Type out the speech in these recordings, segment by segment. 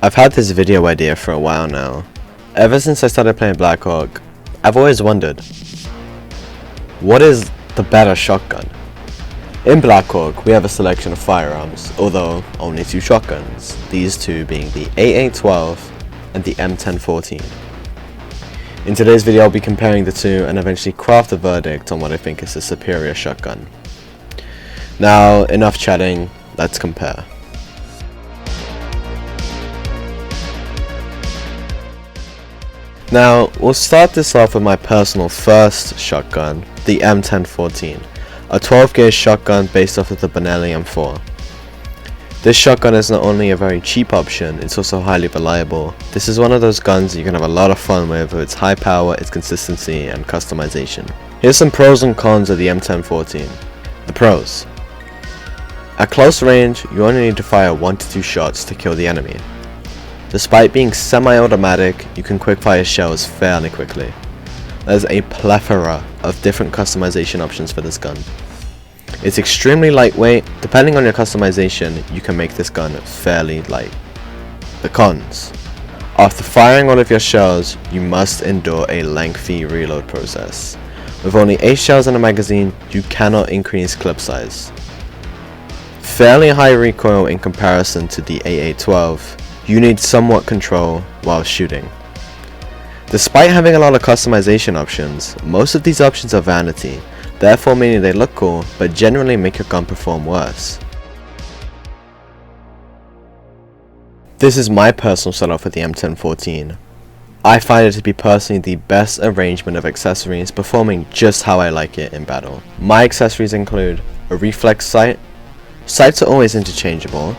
I've had this video idea for a while now. Ever since I started playing Blackhawk, I've always wondered, what is the better shotgun? In Blackhawk, we have a selection of firearms, although only 2 shotguns, these two being the AA-12 and the M1014. In today's video, I'll be comparing the two and eventually craft a verdict on what I think is a superior shotgun. Now, enough chatting, let's compare. Now, we'll start this off with my personal first shotgun, the M1014, a 12 gauge shotgun based off of the Benelli M4. This shotgun is not only a very cheap option, it's also highly reliable. This is one of those guns you can have a lot of fun with its high power, its consistency, and customization. Here's some pros and cons of the M1014. The pros. At close range, you only need to fire 1 to 2 shots to kill the enemy. Despite being semi-automatic, you can quickfire shells fairly quickly. There's a plethora of different customization options for this gun. It's extremely lightweight. Depending on your customization, you can make this gun fairly light. The cons. After firing all of your shells, you must endure a lengthy reload process. With only 8 shells in a magazine, you cannot increase clip size. Fairly high recoil in comparison to the AA-12. You need somewhat control while shooting. Despite having a lot of customization options, most of these options are vanity, therefore meaning they look cool but generally make your gun perform worse. This is my personal setup with the M1014. I find it to be personally the best arrangement of accessories, performing just how I like it in battle. My accessories include a reflex sight. Sights are always interchangeable.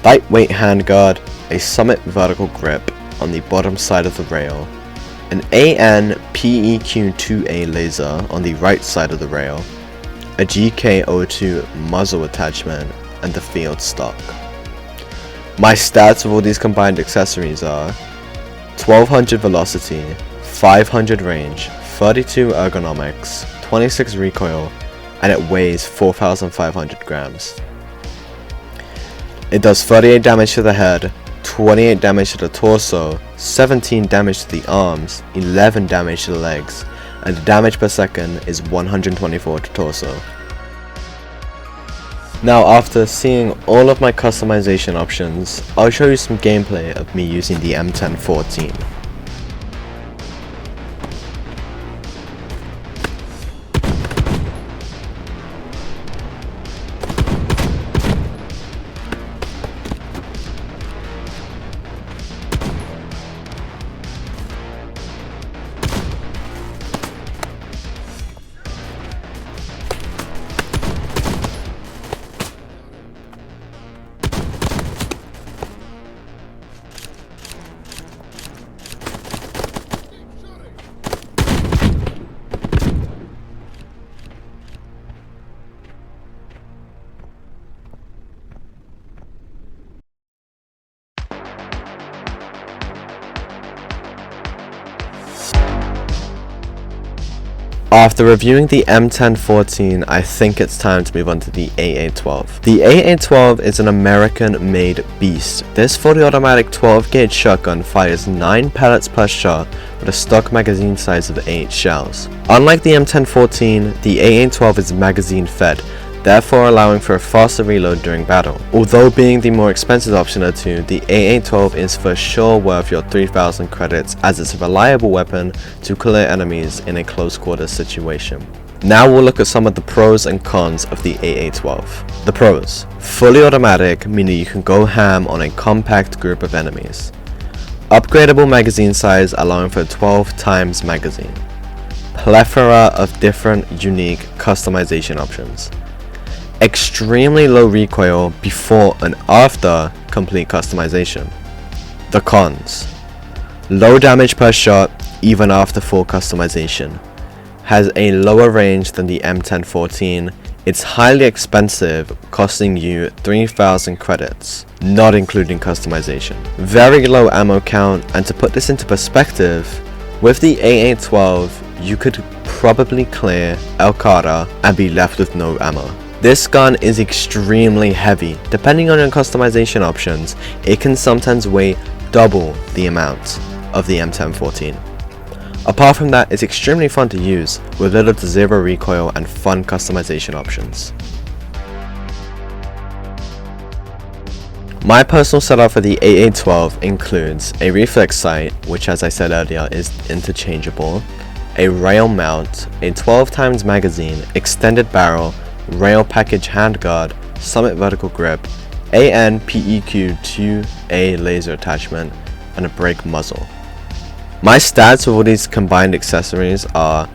Lightweight handguard, a Summit vertical grip on the bottom side of the rail, an AN-PEQ-2A laser on the right side of the rail, a GK02 muzzle attachment, and the field stock. My stats of all these combined accessories are 1200 velocity, 500 range, 32 ergonomics, 26 recoil, and it weighs 4,500 grams. It does 38 damage to the head, 28 damage to the torso, 17 damage to the arms, 11 damage to the legs, and the damage per second is 124 to torso. Now, after seeing all of my customization options, I'll show you some gameplay of me using the M1014. After reviewing the M1014, I think it's time to move on to the AA-12. The AA-12 is an American-made beast. This fully automatic 12 gauge shotgun fires 9 pellets per shot with a stock magazine size of 8 shells. Unlike the M1014, the AA-12 is magazine fed, therefore allowing for a faster reload during battle. Although being the more expensive option of the two, the AA-12 is for sure worth your 3,000 credits, as it's a reliable weapon to clear enemies in a close quarters situation. Now we'll look at some of the pros and cons of the AA-12. The pros. Fully automatic, meaning you can go ham on a compact group of enemies. Upgradable magazine size, allowing for a 12 times magazine. Plethora of different unique customization options. Extremely low recoil before and after complete customization. The cons. Low damage per shot even after full customization. Has a lower range than the M1014. It's highly expensive, costing you 3,000 credits, not including customization. Very low ammo count, and to put this into perspective, with the AA-12 you could probably clear El Cara and be left with no ammo. This gun is extremely heavy. Depending on your customization options, it can sometimes weigh double the amount of the M1014. Apart from that, it's extremely fun to use with little to zero recoil and fun customization options. My personal setup for the AA-12 includes a reflex sight, which as I said earlier is interchangeable, a rail mount, a 12x magazine, extended barrel, rail package handguard, summit vertical grip, AN/PEQ-2A laser attachment, and a brake muzzle. My stats with all these combined accessories are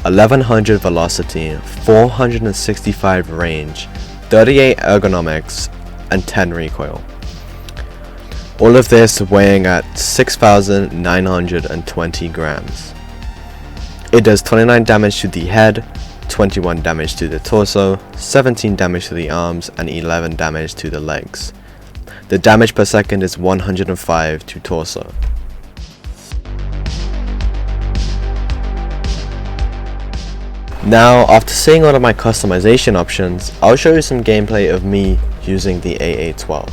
1100 velocity, 465 range, 38 ergonomics, and 10 recoil. All of this weighing at 6,920 grams. It does 29 damage to the head, 21 damage to the torso, 17 damage to the arms, and 11 damage to the legs. The damage per second is 105 to torso. Now, after seeing all of my customization options, I'll show you some gameplay of me using the AA-12.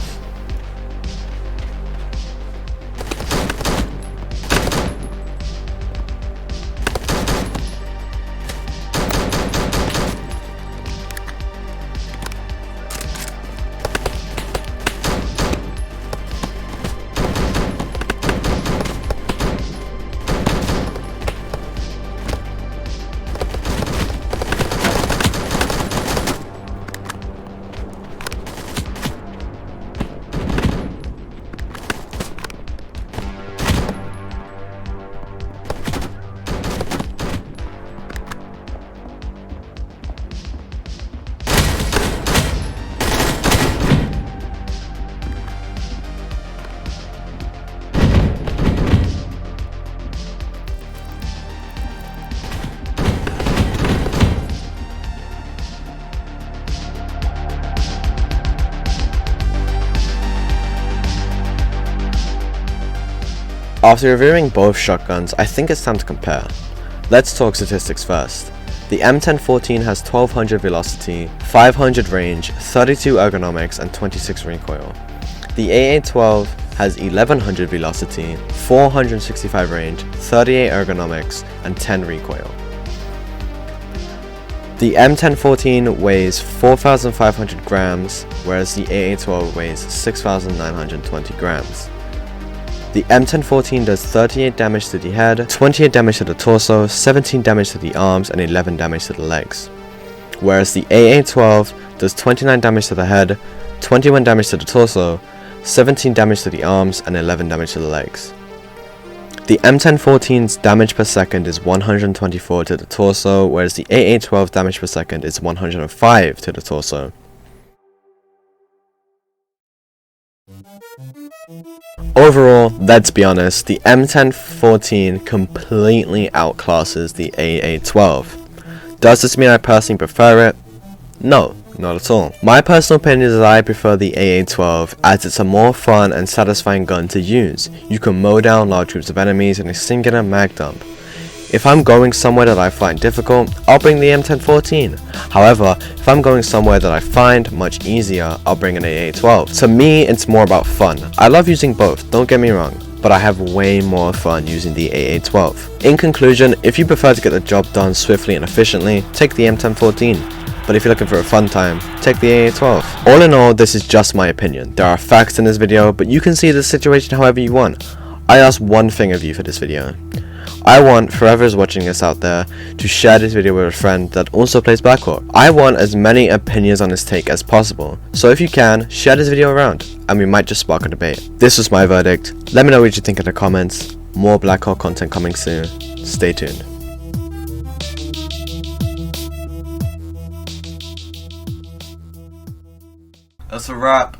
After reviewing both shotguns, I think it's time to compare. Let's talk statistics first. The M1014 has 1200 velocity, 500 range, 32 ergonomics, and 26 recoil. The AA-12 has 1100 velocity, 465 range, 38 ergonomics, and 10 recoil. The M1014 weighs 4,500 grams, whereas the AA-12 weighs 6,920 grams. The M1014 does 38 damage to the head, 28 damage to the torso, 17 damage to the arms, and 11 damage to the legs. Whereas the AA-12 does 29 damage to the head, 21 damage to the torso, 17 damage to the arms, and 11 damage to the legs. The M1014's damage per second is 124 to the torso, whereas the AA-12 damage per second is 105 to the torso. Overall, let's be honest, the M1014 completely outclasses the AA-12. Does this mean I personally prefer it? No, not at all. My personal opinion is that I prefer the AA-12 as it's a more fun and satisfying gun to use. You can mow down large groups of enemies in a singular mag dump. If I'm going somewhere that I find difficult, I'll bring the M1014. However, if I'm going somewhere that I find much easier, I'll bring an AA-12. To me, it's more about fun. I love using both, don't get me wrong, but I have way more fun using the AA-12. In conclusion, if you prefer to get the job done swiftly and efficiently, take the M1014. But if you're looking for a fun time, take the AA-12. All in all, this is just my opinion. There are facts in this video, but you can see the situation however you want. I ask one thing of you for this video. I want whoever's watching this out there to share this video with a friend that also plays Blackhawk. I want as many opinions on this take as possible, so if you can, share this video around, and we might just spark a debate. This was my verdict. Let me know what you think in the comments. More Blackhawk content coming soon. Stay tuned. That's a wrap.